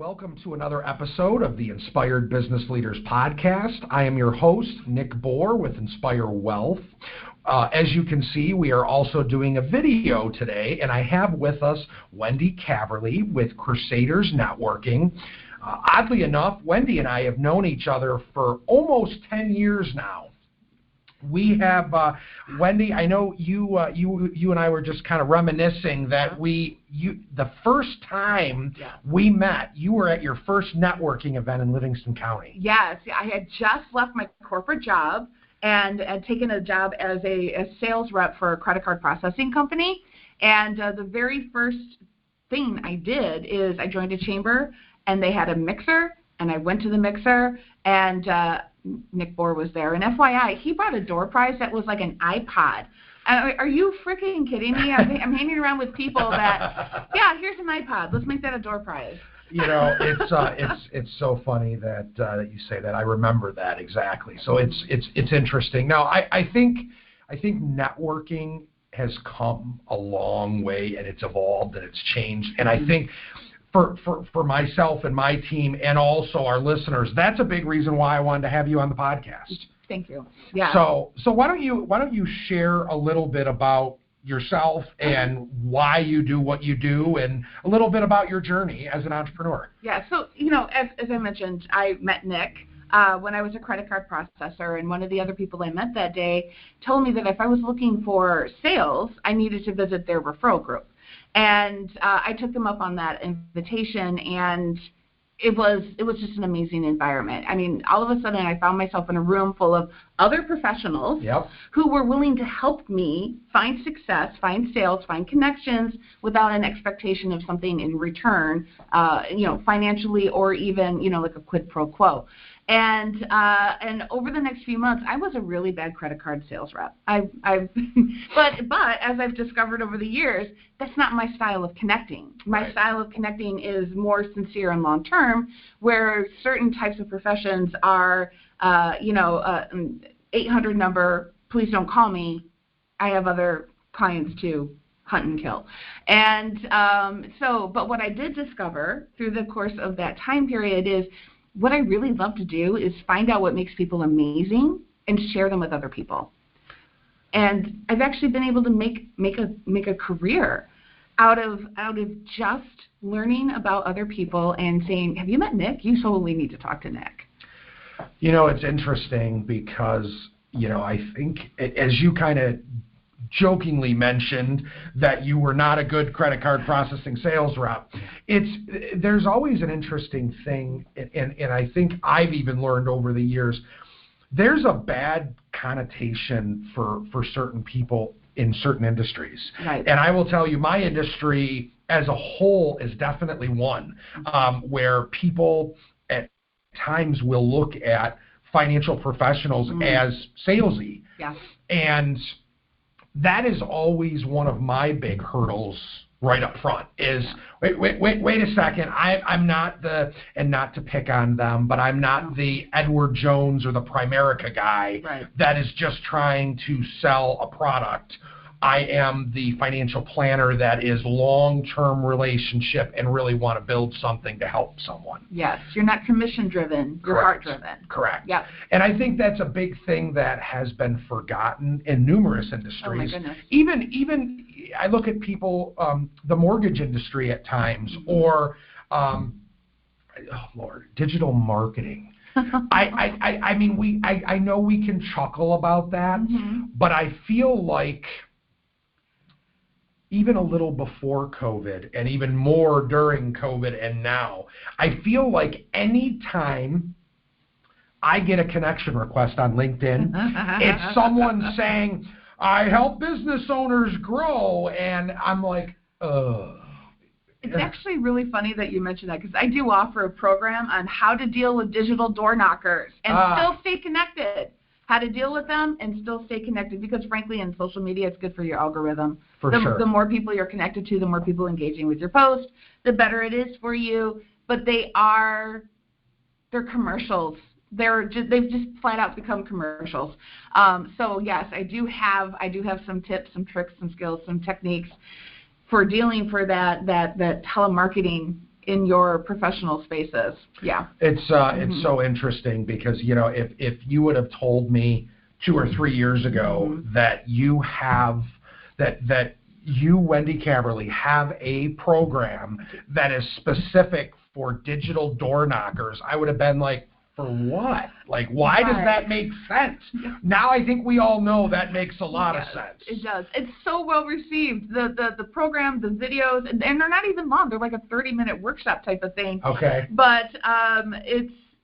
welcome to another episode of the Inspired Business Leaders Podcast. I am your host, Nick Bohr with Inspire Wealth. As you can see, we are also doing a video today, and I have with us Wendy Caverly with Crusaders Networking. Oddly enough, Wendy and I have known each other for almost 10 years now. We have, Wendy, I know you and I were just kind of reminiscing that the first time we met, you were at your first networking event in Livingston County. Yes, I had just left my corporate job and had taken a job as a sales rep for a credit card processing company. And the very first thing I did is I joined a chamber, and they had a mixer, and I went to the mixer, and Nick Bohr was there. And FYI, he brought a door prize that was like an iPod. Are you freaking kidding me? I'm hanging around with people that, here's an iPod. Let's make that a door prize. You know, it's so funny that you say that. I remember that exactly. So it's interesting. Now, I think networking has come a long way, and it's evolved and it's changed. And I think for myself and my team and also our listeners, that's a big reason why I wanted to have you on the podcast. Thank you. Yeah. So why don't you share a little bit about yourself and why you do what you do, and a little bit about your journey as an entrepreneur? Yeah. So, as I mentioned, I met Nick when I was a credit card processor, and one of the other people I met that day told me that if I was looking for sales, I needed to visit their referral group. And I took them up on that invitation, and it was just an amazing environment. I mean, all of a sudden I found myself in a room full of other professionals who were willing to help me find success, find sales, find connections without an expectation of something in return, financially or even, like a quid pro quo. And over the next few months, I was a really bad credit card sales rep. But as I've discovered over the years, that's not my style of connecting. My style of connecting is more sincere and long term, where certain types of professions are, 800 number, please don't call me. I have other clients to hunt and kill. And but what I did discover through the course of that time period is, what I really love to do is find out what makes people amazing and share them with other people. And I've actually been able to make a career out of just learning about other people and saying, have you met Nick? You totally need to talk to Nick. It's interesting because, I think as you kind of jokingly mentioned that you were not a good credit card processing sales rep. There's always an interesting thing, and I think I've even learned over the years, there's a bad connotation for certain people in certain industries. Right. And I will tell you, my industry as a whole is definitely one where people at times will look at financial professionals as salesy. Yeah. And that is always one of my big hurdles right up front is, wait a second, I'm not and not to pick on them, but I'm not the Edward Jones or the Primerica guy that is just trying to sell a product. I am the financial planner that is long-term relationship and really want to build something to help someone. Yes, you're not commission-driven, you're heart-driven. Correct. Yep. And I think that's a big thing that has been forgotten in numerous industries. Oh, my goodness. Even I look at people, the mortgage industry at times, or, digital marketing. I mean, I know we can chuckle about that, but I feel like even a little before COVID and even more during COVID and now, I feel like any time I get a connection request on LinkedIn, it's someone saying, I help business owners grow, and I'm like, It's actually really funny that you mentioned that, because I do offer a program on how to deal with digital door knockers and still stay connected. How to deal with them and still stay connected, because frankly in social media it's good for your algorithm. Sure. The more people you're connected to, the more people engaging with your post, the better it is for you. But they're commercials. They've just flat out become commercials. So yes, I do have some tips, some tricks, some skills, some techniques for dealing for that telemarketing in your professional spaces. Yeah. It's so interesting because, if you would have told me 2 or 3 years ago that you, Wendy Caverly, have a program that is specific for digital door knockers, I would have been like, for what? Like, why does that make sense? Now I think we all know that makes a lot of sense. It does. It's so well received. The program, the videos, and they're not even long. They're like a 30-minute workshop type of thing. Okay. But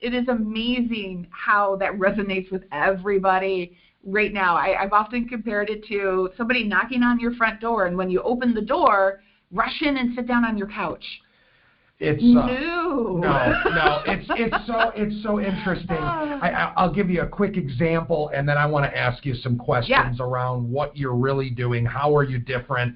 it is amazing how that resonates with everybody right now. I've often compared it to somebody knocking on your front door, and when you open the door, rush in and sit down on your couch. It's no. It's so interesting. I'll give you a quick example, and then I want to ask you some questions around what you're really doing. How are you different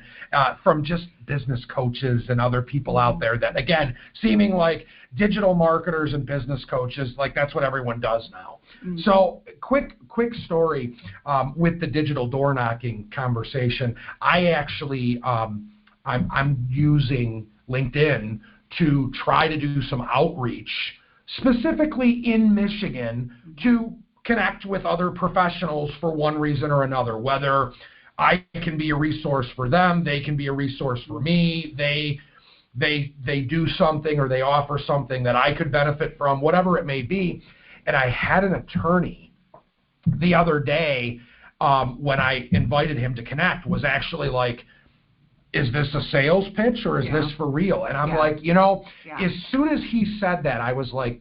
from just business coaches and other people out there that, again, seeming like digital marketers and business coaches, like that's what everyone does now. So quick story with the digital door knocking conversation. I actually I'm using LinkedIn to try to do some outreach, specifically in Michigan, to connect with other professionals for one reason or another, whether I can be a resource for them, they can be a resource for me, they do something or they offer something that I could benefit from, whatever it may be. And I had an attorney the other day when I invited him to connect was actually like, is this a sales pitch or is this for real? And I'm like, as soon as he said that, I was like,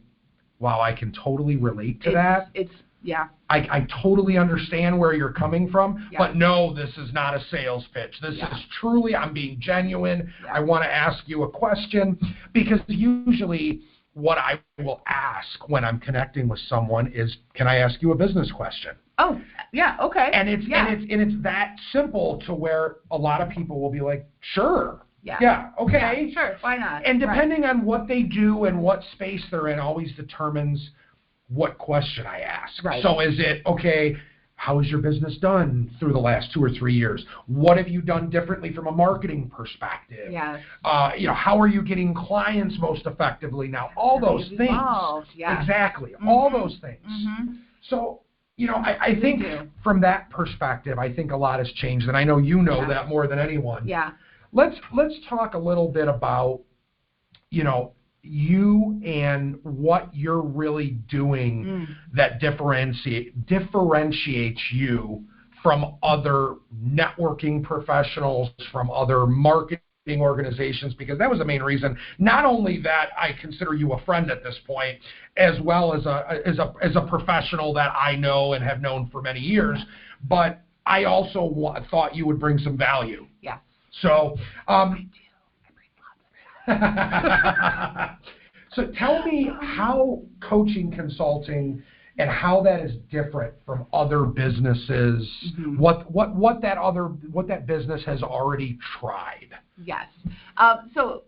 wow, I can totally relate to that. I totally understand where you're coming from, but no, this is not a sales pitch. This is truly, I'm being genuine. I want to ask you a question, because usually what I will ask when I'm connecting with someone is, can I ask you a business question? Oh, yeah, okay. And it's that simple to where a lot of people will be like, sure. Yeah, okay. Yeah, sure, why not? And depending on what they do and what space they're in always determines what question I ask. Right. So is it, okay, how has your business done through the last 2 or 3 years? What have you done differently from a marketing perspective? Yes. How are you getting clients most effectively now? All those things. Evolved. Yes. Exactly. All those things. So, I think from that perspective, I think a lot has changed, and I know you know that more than anyone. Yeah. Let's talk a little bit about, you and what you're really doing that differentiates you from other networking professionals, from other marketing organizations, because that was the main reason. Not only that I consider you a friend at this point, as well as a professional that I know and have known for many years, but I also thought you would bring some value. Yeah. So, I do. I bring lots of so tell me how coaching consulting and how that is different from other businesses. What that business has already tried. Yes. So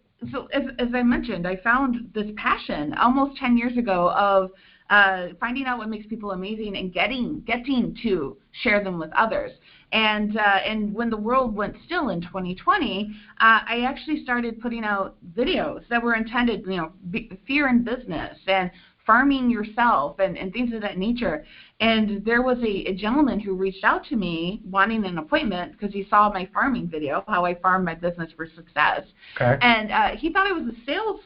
as I mentioned, I found this passion almost 10 years ago of finding out what makes people amazing and getting to share them with others. And when the world went still in 2020, I actually started putting out videos that were intended, fear in business and farming yourself and things of that nature. And there was a gentleman who reached out to me wanting an appointment because he saw my farming video, how I farmed my business for success. Okay. And he thought I was a sales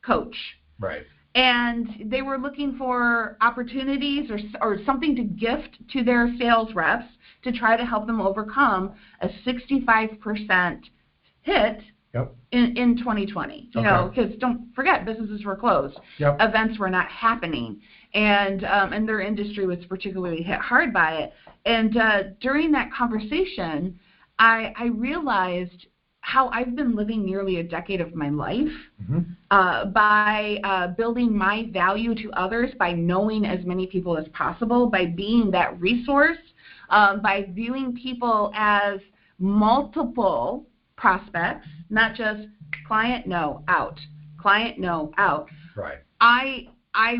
coach. Right. And they were looking for opportunities or something to gift to their sales reps to try to help them overcome a 65% hit in 2020. Because don't forget, businesses were closed. Events were not happening. And their industry was particularly hit hard by it. And during that conversation, I realized how I've been living nearly a decade of my life by building my value to others, by knowing as many people as possible, by being that resource, by viewing people as multiple prospects, not just client, no, out, client, no, out. Right. I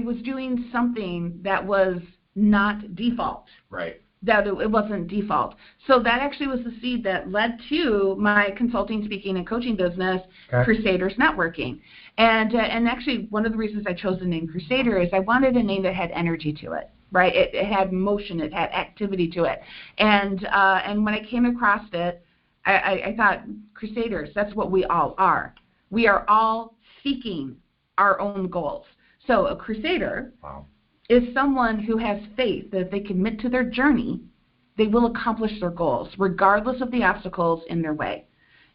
was doing something that was not default. Right. that it wasn't default. So that actually was the seed that led to my consulting, speaking, and coaching business, Crusaders Networking. And actually, one of the reasons I chose the name Crusader is I wanted a name that had energy to it, right? It had motion, it had activity to it. And when I came across it, I thought, Crusaders, that's what we all are. We are all seeking our own goals. So a Crusader is someone who has faith that if they commit to their journey, they will accomplish their goals, regardless of the obstacles in their way.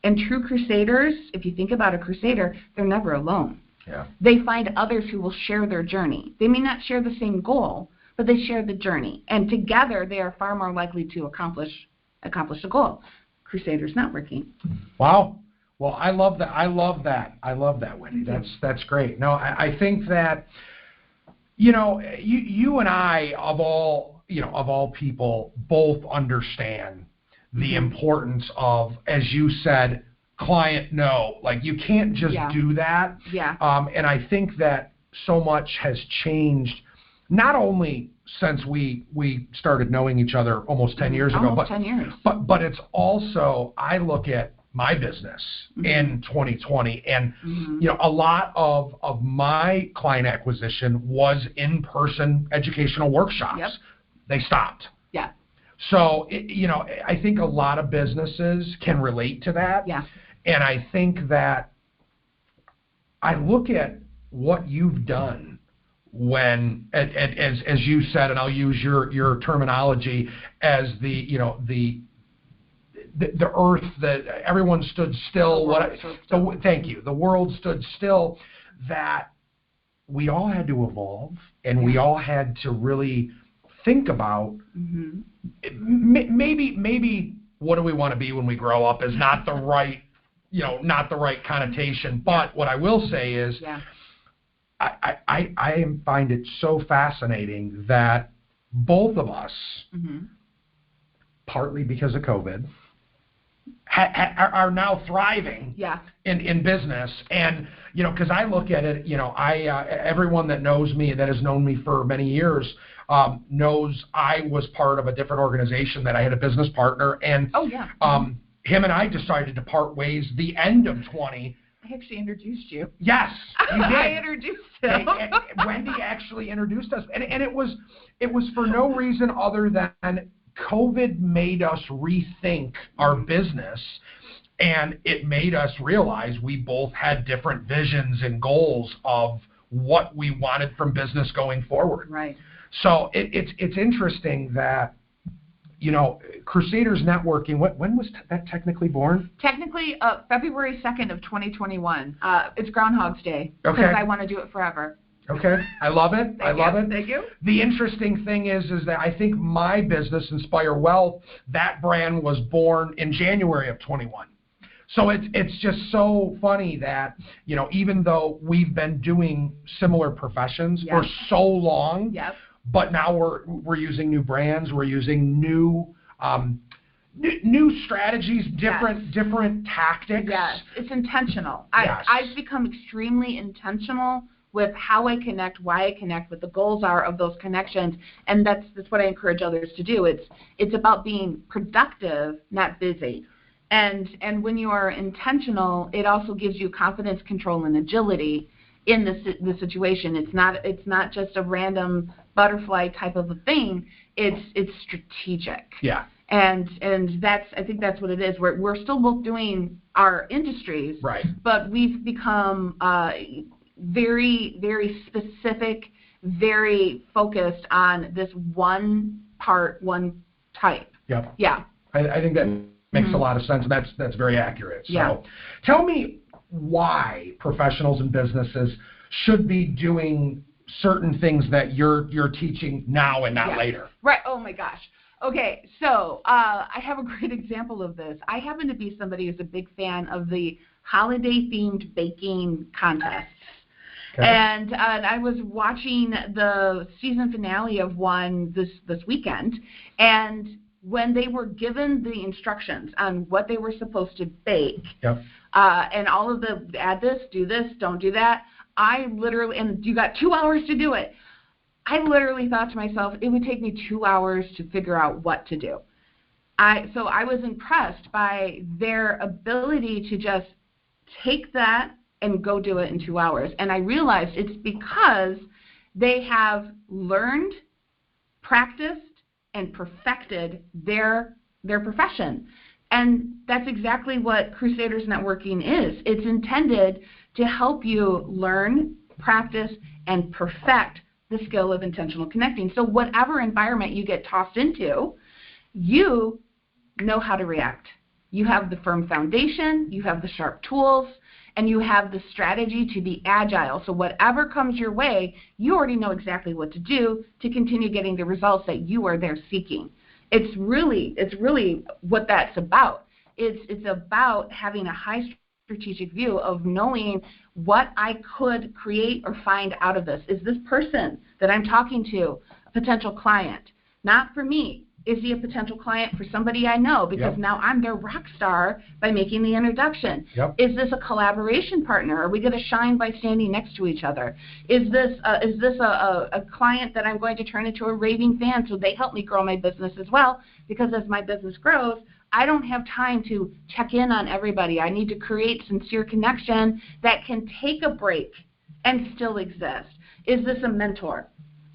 And true Crusaders, if you think about a Crusader, they're never alone. Yeah. They find others who will share their journey. They may not share the same goal, but they share the journey. And together, they are far more likely to accomplish a goal. Crusaders Networking. Wow. Well, I love that. I love that, Wendy. That's great. No, I think that, you and I, of all people, both understand the importance of, as you said, client no. Like, you can't just do that. Yeah. And I think that so much has changed, not only since we started knowing each other almost 10 years ago, but it's also, I look at my business in 2020, and a lot of my client acquisition was in-person educational workshops. Yep. They stopped. Yeah. So I think a lot of businesses can relate to that. Yeah. And I think that I look at what you've done when, as you said, and I'll use your terminology, as the earth, that everyone stood still. Thank you. The world stood still. That we all had to evolve, and we all had to really think about maybe what do we want to be when we grow up is not the right connotation. But what I will say is, I find it so fascinating that both of us, partly because of COVID, are now thriving in business. And because I look at it, everyone that knows me, that has known me for many years, knows I was part of a different organization, that I had a business partner, and him and I decided to part ways the end of 20. I actually introduced you. Yes, you did. I introduced him. Wendy actually introduced us, and it was for no reason other than COVID made us rethink our business, and it made us realize we both had different visions and goals of what we wanted from business going forward. Right. So it's interesting that, Crusaders Networking, when was that technically born? Technically, February 2nd of 2021. It's Groundhog's Day, because I want to do it forever. Okay, I love it. I love it. Thank you. The interesting thing is that I think my business, Inspire Wealth, that brand was born in January of 21. So it's just so funny that, even though we've been doing similar professions for so long, but now we're using new brands, we're using new strategies, different tactics. Yes, it's intentional. Yes. I've become extremely intentional with how I connect, why I connect, what the goals are of those connections, and that's what I encourage others to do. It's about being productive, not busy. And when you are intentional, it also gives you confidence, control, and agility in the situation. It's not just a random butterfly type of a thing. It's strategic. Yeah. And I think that's what it is. We're still both doing our industries, right? But we've become very, very specific, very focused on this one part, one type. Yep. Yeah. I think that makes a lot of sense, and that's very accurate. So tell me why professionals and businesses should be doing certain things that you're teaching now and not later. Right. Oh my gosh. Okay, so I have a great example of this. I happen to be somebody who's a big fan of the holiday-themed baking contests. Okay. And I was watching the season finale of one this weekend, and when they were given the instructions on what they were supposed to bake, and all of the add this, do this, don't do that, I literally, and you got 2 hours to do it. I literally thought to myself, it would take me 2 hours to figure out what to do. So I was impressed by their ability to just take that and go do it in 2 hours. And I realized it's because they have learned, practiced, and perfected their profession. And that's exactly what Crusaders Networking is. It's intended to help you learn, practice, and perfect the skill of intentional connecting. So whatever environment you get tossed into, you know how to react. You have the firm foundation, you have the sharp tools, and you have the strategy to be agile. So whatever comes your way, you already know exactly what to do to continue getting the results that you are there seeking. It's really what that's about. It's about having a high strategic view of knowing what I could create or find out of this. Is this person that I'm talking to a potential client? Not for me. Is he a potential client for somebody I know? Because now I'm their rock star by making the introduction. Is this a collaboration partner? Are we going to shine by standing next to each other? Is this a client that I'm going to turn into a raving fan so they help me grow my business as well? Because as my business grows, I don't have time to check in on everybody. I need to create sincere connection that can take a break and still exist. Is this a mentor?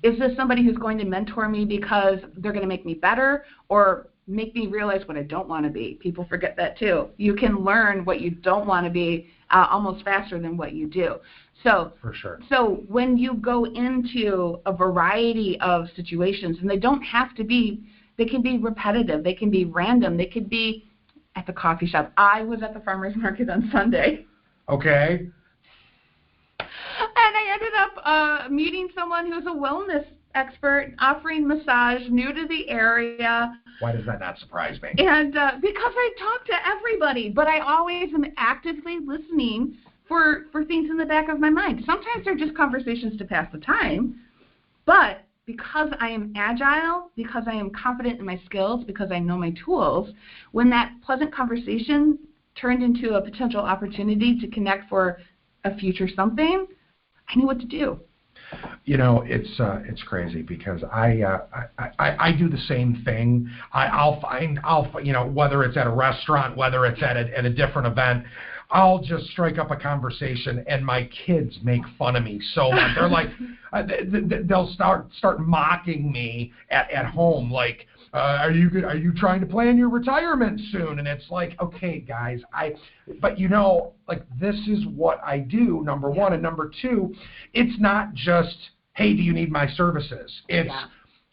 Is this somebody who's going to mentor me because they're going to make me better or make me realize what I don't want to be? People forget that too. You can learn what you don't want to be almost faster than what you do. So, for sure. So when you go into a variety of situations, and they don't have to be, they can be repetitive, they can be random, they could be at the coffee shop. I was at the farmer's market on Sunday. Okay. And I ended up meeting someone who's a wellness expert offering massage, new to the area. Why does that not surprise me? And because I talk to everybody, but I always am actively listening for things in the back of my mind. Sometimes they're just conversations to pass the time, but because I am agile, because I am confident in my skills, because I know my tools, when that pleasant conversation turned into a potential opportunity to connect for a future something, I knew what to do. You know, it's crazy because I do the same thing. I'll whether it's at a restaurant, whether it's at a different event, I'll just strike up a conversation, and my kids make fun of me so much. They're like, they'll start mocking me at home, like, are you trying to plan your retirement soon? And it's like, okay, guys, but like, this is what I do, number one. And number two, it's not just, hey, do you need my services? It's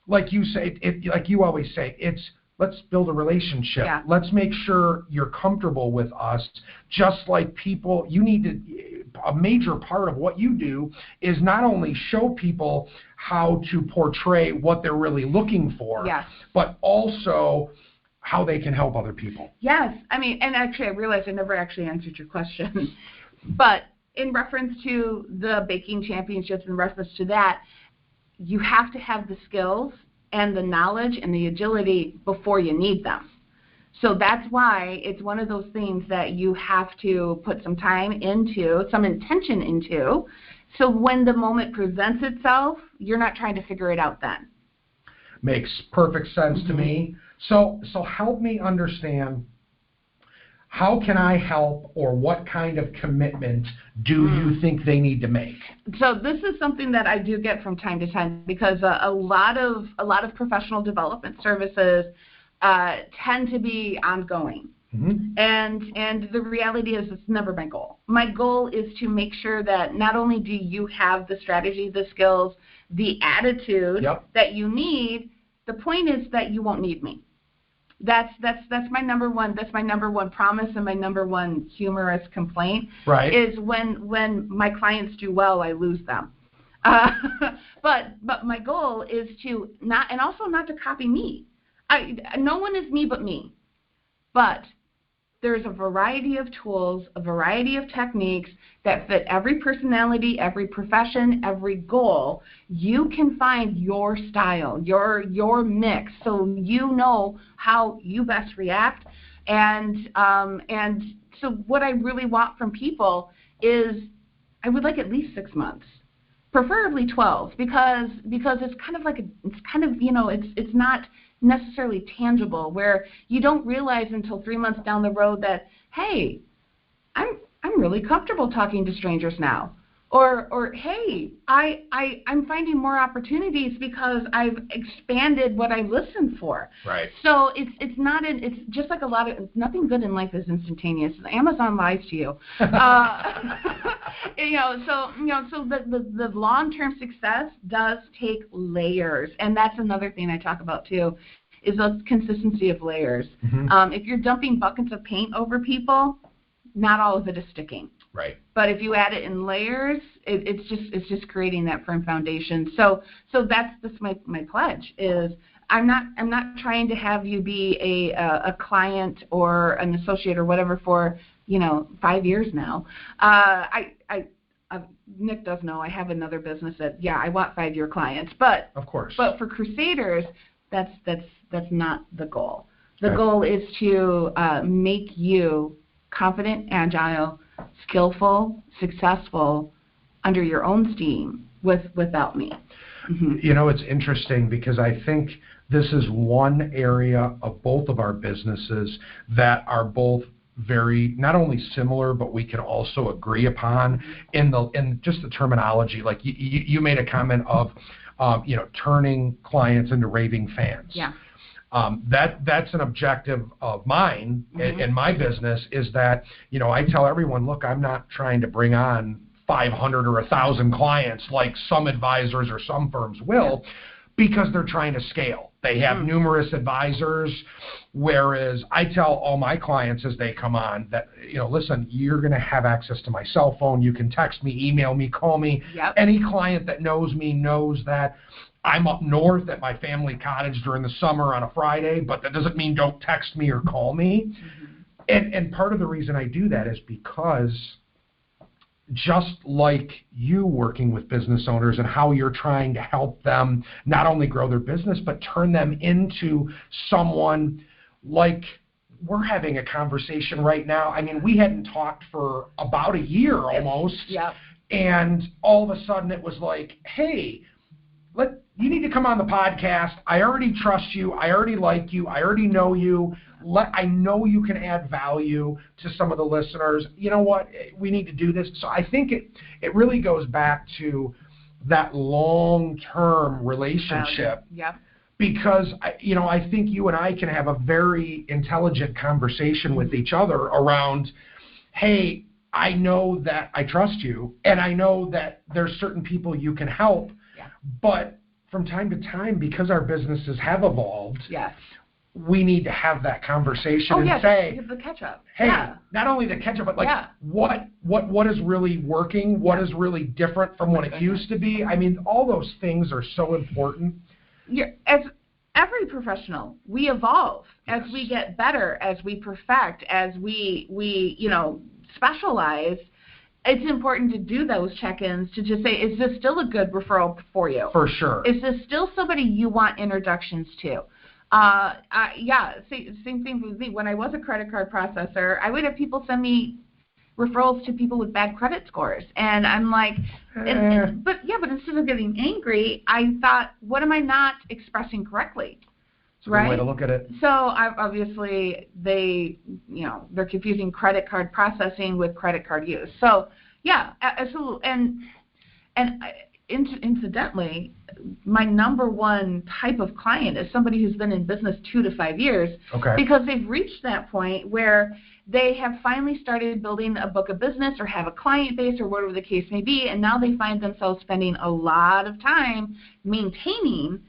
like you say, like you always say, it's, let's build a relationship. Yeah. Let's make sure you're comfortable with us. Just like people, you need to, a major part of what you do is not only show people how to portray what they're really looking for, but also how they can help other people. Yes. I mean, and actually I realized I never actually answered your question. But in reference to the baking championships, in reference to that, you have to have the skills and the knowledge and the agility before you need them. So that's why it's one of those things that you have to put some time into, some intention into, so when the moment presents itself, you're not trying to figure it out then. Makes perfect sense to me. So help me understand, how can I help, or what kind of commitment do you think they need to make? So this is something that I do get from time to time, because a lot of professional development services tend to be ongoing. And the reality is, it's never my goal. My goal is to make sure that not only do you have the strategy, the skills, the attitude that you need, the point is that you won't need me. That's my number one. That's my number one promise, and my number one humorous complaint. Right. Is when my clients do well, I lose them. But my goal is to not to copy me. No one is me but me. But there's a variety of tools, a variety of techniques that fit every personality, every profession, every goal. You can find your style, your mix, so you know how you best react. And so what I really want from people is, I would like at least 6 months. Preferably 12, because it's kind of like it's not necessarily tangible, where you don't realize until 3 months down the road that, hey, I'm really comfortable talking to strangers now. Or hey, I'm finding more opportunities because I've expanded what I listen for. Right. So it's just like nothing good in life is instantaneous. Amazon lies to you. So the long-term success does take layers, and that's another thing I talk about too, is the consistency of layers. Mm-hmm. If you're dumping buckets of paint over people, not all of it is sticking. Right. But if you add it in layers, it's just creating that firm foundation. So that's my pledge is I'm not trying to have you be a client or an associate or whatever for 5 years now. Nick does know I have another business that I want 5-year clients, but of course. But for Crusaders, that's not the goal. The Okay. goal is to make you confident, agile, skillful, successful under your own steam without me. Mm-hmm. It's interesting because I think this is one area of both of our businesses that are both very not only similar, but we can also agree upon in just the terminology. Like you made a comment of turning clients into raving fans. Yeah. That's an objective of mine in my business, is that, I tell everyone, look, I'm not trying to bring on 500 or 1,000 clients like some advisors or some firms will, because they're trying to scale. They have numerous advisors, whereas I tell all my clients as they come on that, listen, you're going to have access to my cell phone. You can text me, email me, call me. Yep. Any client that knows me knows that I'm up north at my family cottage during the summer on a Friday, but that doesn't mean don't text me or call me. And part of the reason I do that is because just like you working with business owners and how you're trying to help them not only grow their business, but turn them into someone like we're having a conversation right now. I mean, we hadn't talked for about a year almost. Yep. And all of a sudden it was like, hey, you need to come on the podcast. I already trust you. I already like you. I already know you. I know you can add value to some of the listeners. You know what? We need to do this. So I think it really goes back to that long-term relationship. Yep. Because, I think you and I can have a very intelligent conversation with each other around, hey, I know that I trust you, and I know that there's certain people you can help. But from time to time, because our businesses have evolved, we need to have that conversation say, the catch up. Hey, not only the catch up, but what is really working? What is really different from what it used to be? I mean, all those things are so important. As every professional, we evolve as we get better, as we perfect, as we specialize. It's important to do those check-ins to just say, is this still a good referral for you? For sure. Is this still somebody you want introductions to? Same thing with me. When I was a credit card processor, I would have people send me referrals to people with bad credit scores. And I'm like, but instead of getting angry, I thought, what am I not expressing correctly? It's a good way to look at it. So obviously they're confusing credit card processing with credit card use. So absolutely. And incidentally, my number one type of client is somebody who's been in business 2 to 5 years. Okay. Because they've reached that point where they have finally started building a book of business or have a client base or whatever the case may be, and now they find themselves spending a lot of time maintaining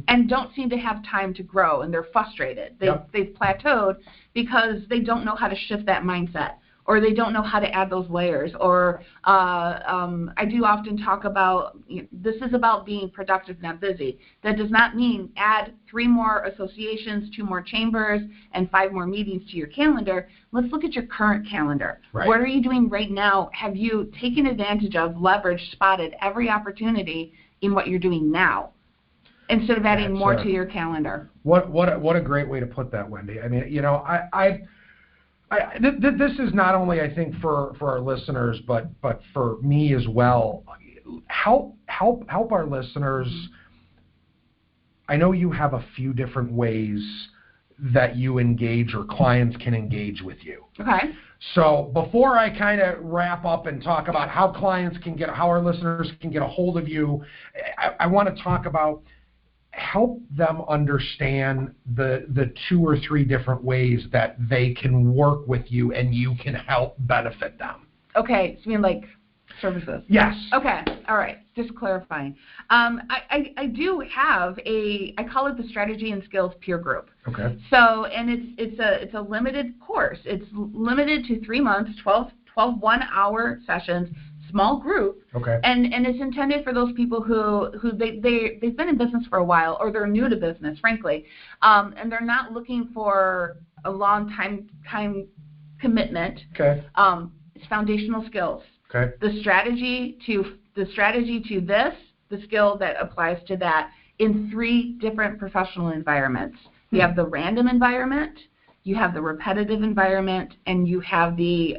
and don't seem to have time to grow, and they're frustrated. They've plateaued because they don't know how to shift that mindset, or they don't know how to add those layers. Or I do often talk about, this is about being productive, not busy. That does not mean add 3 more associations, 2 more chambers, and 5 more meetings to your calendar. Let's look at your current calendar. Right. What are you doing right now? Have you taken advantage of, leveraged, spotted every opportunity in what you're doing now, instead of adding more to your calendar? What a great way to put that, Wendy. I mean, this is not only, I think, for our listeners, but for me as well. help our listeners. I know you have a few different ways that you engage or clients can engage with you. Okay. So before I kind of wrap up and talk about how our listeners can get a hold of you, I want to talk about help them understand the 2 or 3 different ways that they can work with you and you can help benefit them. Okay, so you mean like services? Yes. Okay, all right, just clarifying. I do have I call it the Strategy and Skills Peer Group. Okay. So, and it's a limited course. It's limited to 3 months, 12 1-hour sessions, small group. Okay. And it's intended for those people who they've been in business for a while, or they're new to business, frankly, and they're not looking for a long time commitment. Okay. It's foundational skills. Okay. The strategy to this, the skill that applies to that in 3 different professional environments. You have the random environment, you have the repetitive environment, and you have the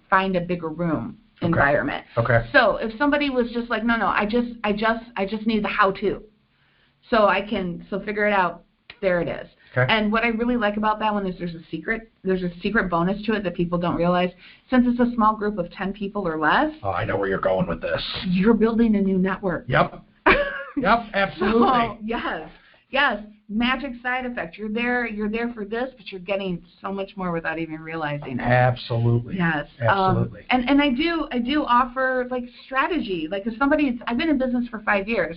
find a bigger room environment. Okay. So if somebody was just like, no, I just need the how-to, so figure it out. There it is. Okay. And what I really like about that one is there's a secret bonus to it that people don't realize. Since it's a small group of 10 people or less. Oh, I know where you're going with this. You're building a new network. Yep. Yep, absolutely. So, yes. Magic side effect. You're there for this, but you're getting so much more without even realizing it. Absolutely. Yes. Absolutely. And I do offer like strategy. Like if I've been in business for 5 years,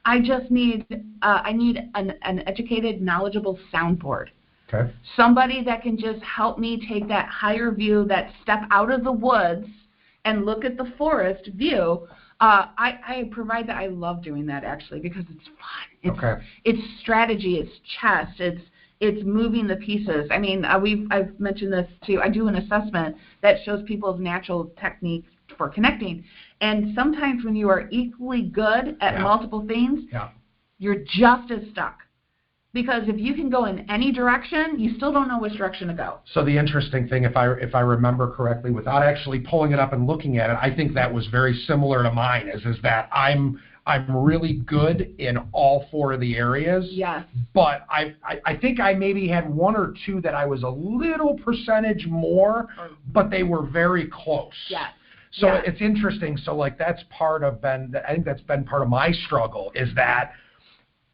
I just need an educated, knowledgeable soundboard. Okay. Somebody that can just help me take that higher view, that step out of the woods and look at the forest view. I provide that. I love doing that actually because it's fun. It's strategy. It's chess. It's moving the pieces. I mean, I've mentioned this too. I do an assessment that shows people's natural techniques for connecting. And sometimes when you are equally good at multiple things, you're just as stuck. Because if you can go in any direction, you still don't know which direction to go. So the interesting thing, if I remember correctly, without actually pulling it up and looking at it, I think that was very similar to mine. Is that I'm really good in all 4 of the areas. Yes. But I think I maybe had 1 or 2 that I was a little percentage more, but they were very close. Yes. So it's interesting. So like I think that's been part of my struggle is that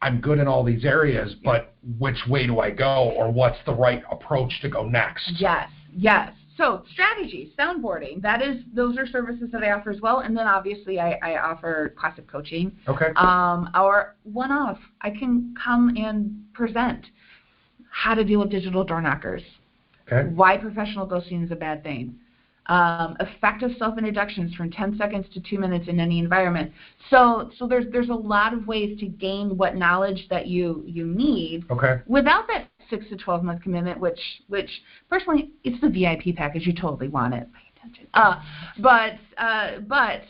I'm good in all these areas, but which way do I go, or what's the right approach to go next? Yes. So strategy, soundboarding, those are services that I offer as well. And then obviously I offer classic coaching. Okay. Or one-off. I can come and present how to deal with digital door knockers. Okay. Why professional ghosting is a bad thing. Effective self-introductions from 10 seconds to 2 minutes in any environment. So there's a lot of ways to gain what knowledge that you need without that 6 to 12 month commitment, which personally it's the VIP package. You totally want it. Pay attention. But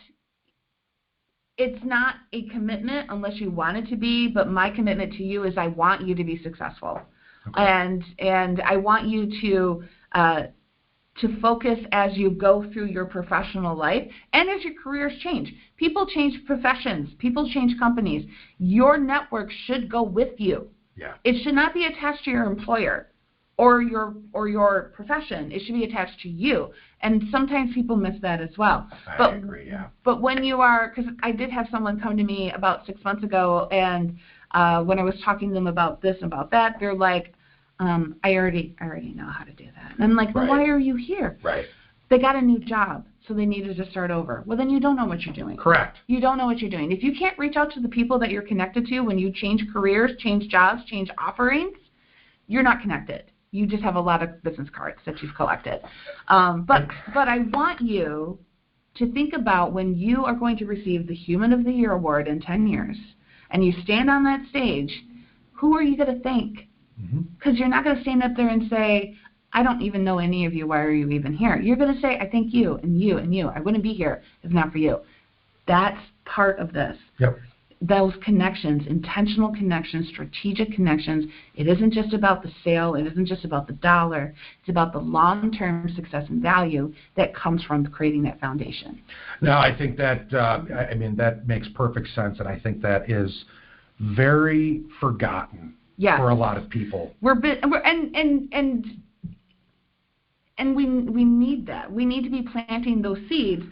it's not a commitment unless you want it to be. But my commitment to you is I want you to be successful, and I want you to focus as you go through your professional life and as your careers change. People change professions. People change companies. Your network should go with you. Yeah. It should not be attached to your employer or your profession. It should be attached to you. And sometimes people miss that as well. I agree, yeah. But when you are, because I did have someone come to me about 6 months ago, and when I was talking to them about this and about that, they're like, I already know how to do that. And I'm like, well, why are you here? Right. They got a new job, so they needed to start over. Well, then you don't know what you're doing. Correct. You don't know what you're doing. If you can't reach out to the people that you're connected to when you change careers, change jobs, change offerings, you're not connected. You just have a lot of business cards that you've collected. But I want you to think about when you are going to receive the Human of the Year award in 10 years, and you stand on that stage, who are you going to thank? Because you're not going to stand up there and say, I don't even know any of you. Why are you even here? You're going to say, I thank you and you and you. I wouldn't be here if not for you. That's part of this. Yep. those connections, intentional connections, strategic connections. It isn't just about the sale. It isn't just about the dollar. It's about the long-term success and value that comes from creating that foundation. No, I think that, that makes perfect sense, and I think that is very forgotten for a lot of people. And we need that. We need to be planting those seeds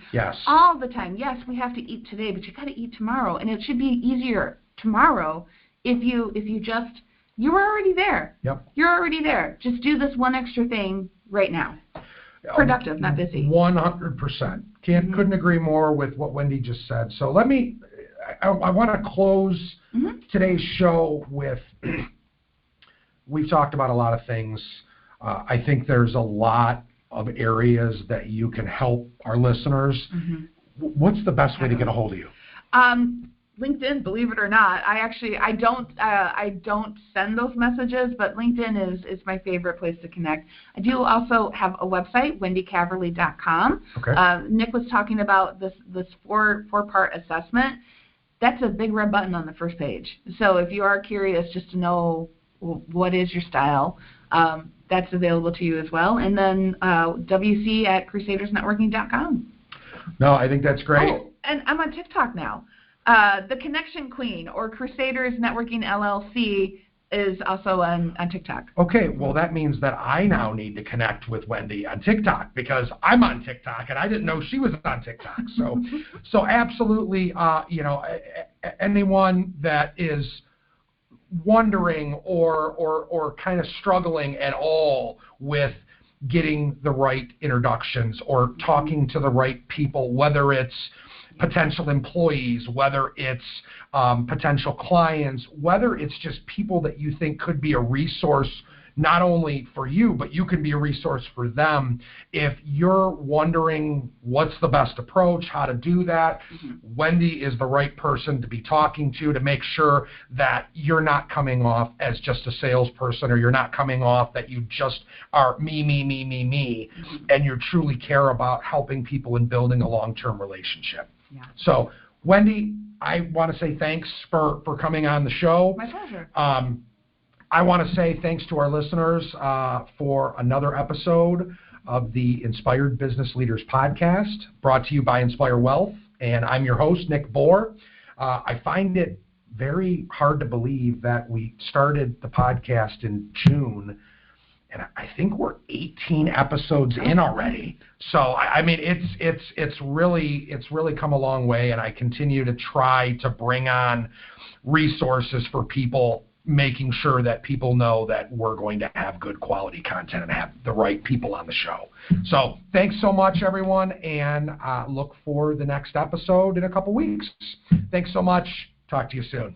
all the time. Yes, we have to eat today, but you got to eat tomorrow, and it should be easier tomorrow if you just, you're already there. Yep. You're already there. Just do this one extra thing right now. Productive, not busy. 100%. Couldn't agree more with what Wendy just said. So I want to close today's show with, we've talked about a lot of things. I think there's a lot of areas that you can help our listeners. What's the best way to get a hold of you? LinkedIn, believe it or not. I don't send those messages, but LinkedIn is my favorite place to connect. I do also have a website, wendycaverly.com. Okay. Nick was talking about this four-part assessment. That's a big red button on the first page. So if you are curious just to know what is your style, that's available to you as well. And then wc@crusadersnetworking.com. No, I think that's great. Oh, and I'm on TikTok now. The Connection Queen, or Crusaders Networking LLC, is also on TikTok. Okay, well, that means that I now need to connect with Wendy on TikTok, because I'm on TikTok and I didn't know she was on TikTok. So absolutely, anyone that is wondering or kind of struggling at all with getting the right introductions or talking to the right people, whether it's potential employees, whether it's potential clients, whether it's just people that you think could be a resource not only for you, but you can be a resource for them. If you're wondering what's the best approach, how to do that, Wendy is the right person to be talking to make sure that you're not coming off as just a salesperson, or you're not coming off that you just are me, and you truly care about helping people and building a long-term relationship. Yeah. So, Wendy, I want to say thanks for coming on the show. My pleasure. I want to say thanks to our listeners for another episode of the Inspired Business Leaders Podcast, brought to you by Inspire Wealth, and I'm your host, Nick Bohr. I find it very hard to believe that we started the podcast in June, and I think we're 18 episodes in already. So it's really come a long way, and I continue to try to bring on resources for people, making sure that people know that we're going to have good quality content and have the right people on the show. So thanks so much, everyone, and look for the next episode in a couple weeks. Thanks so much. Talk to you soon.